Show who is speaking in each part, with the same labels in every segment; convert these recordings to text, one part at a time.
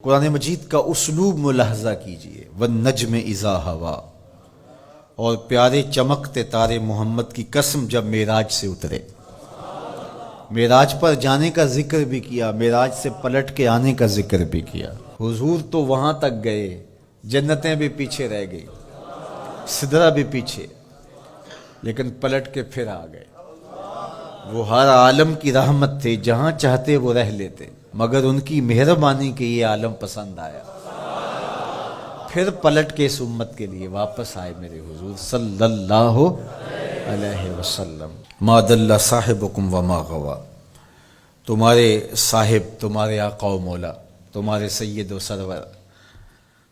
Speaker 1: قرآن مجید کا اسلوب ملاحظہ کیجئے والنجم اذا ہوا، اور پیارے چمکتے تارے محمد کی قسم جب معراج سے اترے۔ معراج پر جانے کا ذکر بھی کیا، معراج سے پلٹ کے آنے کا ذکر بھی کیا۔ حضور تو وہاں تک گئے، جنتیں بھی پیچھے رہ گئی، سدرہ بھی پیچھے، لیکن پلٹ کے پھر آ گئے۔ وہ ہر عالم کی رحمت تھے، جہاں چاہتے وہ رہ لیتے، مگر ان کی مہربانی کے یہ عالم پسند آیا، پھر پلٹ کے اس امت کے لیے واپس آئے میرے حضور صلی اللہ علیہ وسلم۔ ما ضل صاحبکم وما غوا، تمہارے صاحب، تمہارے آقا و مولا، تمہارے سید و سرور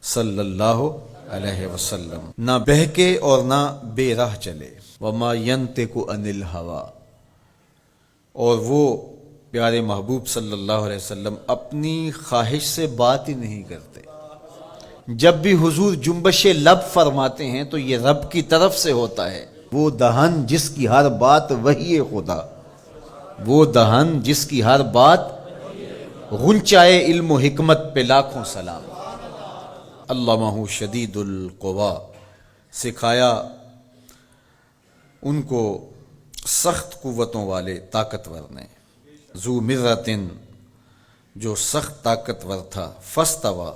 Speaker 1: صلی اللہ علیہ وسلم نہ بہکے اور نہ بے راہ چلے۔ وما ینطق عن الہوی، اور وہ پیارے محبوب صلی اللہ علیہ وسلم اپنی خواہش سے بات ہی نہیں کرتے۔ جب بھی حضور جنبش لب فرماتے ہیں تو یہ رب کی طرف سے ہوتا ہے۔ وہ دہن جس کی ہر بات وحی خدا، وہ دہن جس کی ہر بات، غنچائے علم و حکمت پہ لاکھوں سلام۔ علمہ شدید القوا، سکھایا ان کو سخت قوتوں والے طاقتور نے۔ ذو مرتن، جو سخت طاقتور تھا، فاستوی،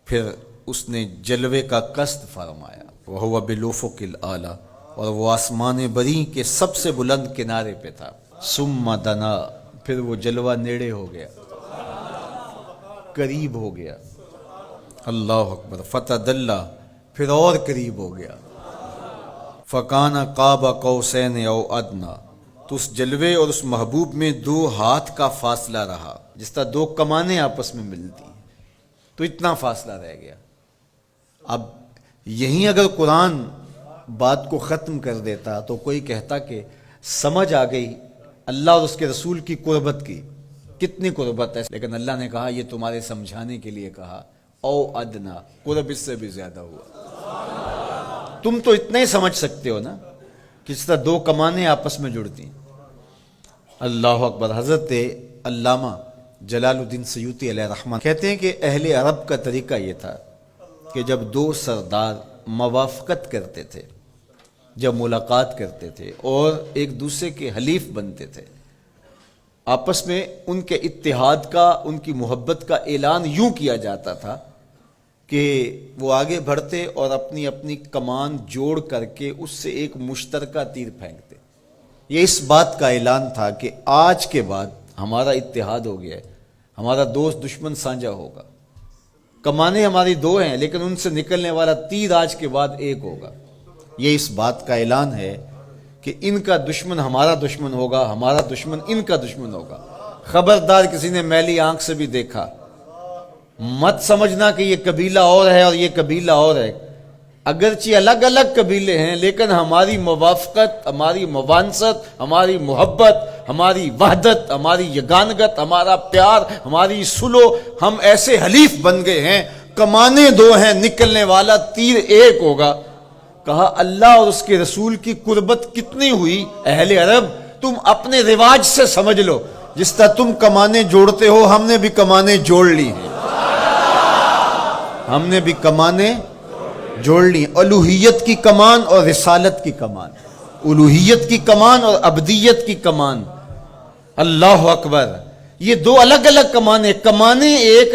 Speaker 1: پھر اس نے جلوے کا قصد فرمایا۔ وہو بالافق الاعلی، اور وہ آسمان بری کے سب سے بلند کنارے پہ تھا۔ ثم دنا، پھر وہ جلوہ نیڑے ہو گیا، قریب ہو گیا۔ اللہ اکبر۔ فتدلی، پھر اور قریب ہو گیا۔ فکان قاب قوسین او ادنی، تو اس جلوے اور اس محبوب میں 2 ہاتھ کا فاصلہ رہا، جس طرح 2 کمانیں آپس میں ملتی ہیں، تو اتنا فاصلہ رہ گیا۔ اب یہیں اگر قرآن بات کو ختم کر دیتا تو کوئی کہتا کہ سمجھ آ گئی اللہ اور اس کے رسول کی قربت کی، کتنی قربت ہے، لیکن اللہ نے کہا یہ تمہارے سمجھانے کے لیے کہا، او ادنا، قرب اس سے بھی زیادہ ہوا۔ تم تو اتنا ہی سمجھ سکتے ہو نا، کس طرح 2 کمانیں آپس میں جڑتی ہیں۔ اللہ اکبر۔ حضرت علامہ جلال الدین سیوطی علیہ رحمہ کہتے ہیں کہ اہل عرب کا طریقہ یہ تھا کہ جب 2 سردار موافقت کرتے تھے، جب ملاقات کرتے تھے اور ایک دوسرے کے حلیف بنتے تھے، آپس میں ان کے اتحاد کا، ان کی محبت کا اعلان یوں کیا جاتا تھا کہ وہ آگے بڑھتے اور اپنی اپنی کمان جوڑ کر کے اس سے ایک مشترکہ تیر پھینکتے۔ یہ اس بات کا اعلان تھا کہ آج کے بعد ہمارا اتحاد ہو گیا ہے، ہمارا دوست دشمن سانجا ہوگا، کمانیں ہماری 2 ہیں لیکن ان سے نکلنے والا تیر آج کے بعد ایک ہوگا۔ یہ اس بات کا اعلان ہے کہ ان کا دشمن ہمارا دشمن ہوگا، ہمارا دشمن ان کا دشمن ہوگا۔ خبردار کسی نے میلی آنکھ سے بھی دیکھا، مت سمجھنا کہ یہ قبیلہ اور ہے اور یہ قبیلہ اور ہے، اگرچہ الگ الگ قبیلے ہیں لیکن ہماری موافقت، ہماری موانست، ہماری محبت، ہماری وحدت، ہماری یگانگت، ہمارا پیار، ہماری سلو، ہم ایسے حلیف بن گئے ہیں، کمانیں 2 ہیں، نکلنے والا تیر ایک ہوگا۔ کہا اللہ اور اس کے رسول کی قربت کتنی ہوئی اہل عرب، تم اپنے رواج سے سمجھ لو، جس طرح تم کمانیں جوڑتے ہو ہم نے بھی کمانیں جوڑ لی ہیں، ہم نے بھی کمانیں جوڑ لی، الوہیت کی کمان اور رسالت کی کمان، الوہیت کی کمان اور عبدیت کی کمان۔ اللہ اکبر۔ یہ 2 الگ الگ کمانیں ایک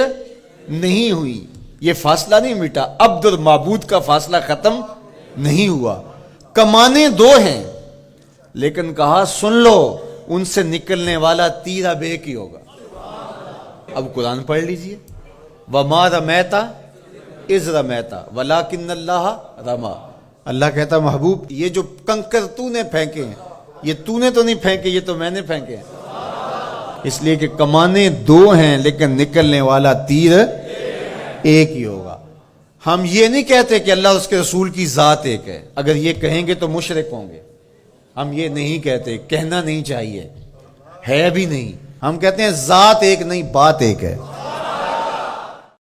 Speaker 1: نہیں ہوئی، یہ فاصلہ نہیں مٹا، عبد اور معبود کا فاصلہ ختم نہیں ہوا، کمانیں 2 ہیں، لیکن کہا سن لو ان سے نکلنے والا تیر اب ایک ہی ہوگا۔ اب قرآن پڑھ لیجئے، وَمَا رَمَيْتَ اِذْ رَمَيْتَ وَلَٰكِنَّ اللَّهَ رَمَىٰ۔ اللہ کہتا محبوب یہ جو کنکر تو نے پھینکے ہیں، یہ تو نے تو نہیں پھینکے، یہ تو میں نے پھینکے ہیں، اس لیے کہ کمانیں 2 ہیں لیکن نکلنے والا تیر ایک ہی ہوگا۔ ہم یہ نہیں کہتے کہ اللہ اور اس کے رسول کی ذات ایک ہے، اگر یہ کہیں گے تو مشرک ہوں گے، ہم یہ نہیں کہتے، کہنا نہیں چاہیے، ہے بھی نہیں، ہم کہتے ہیں ذات ایک نہیں، بات ایک ہے۔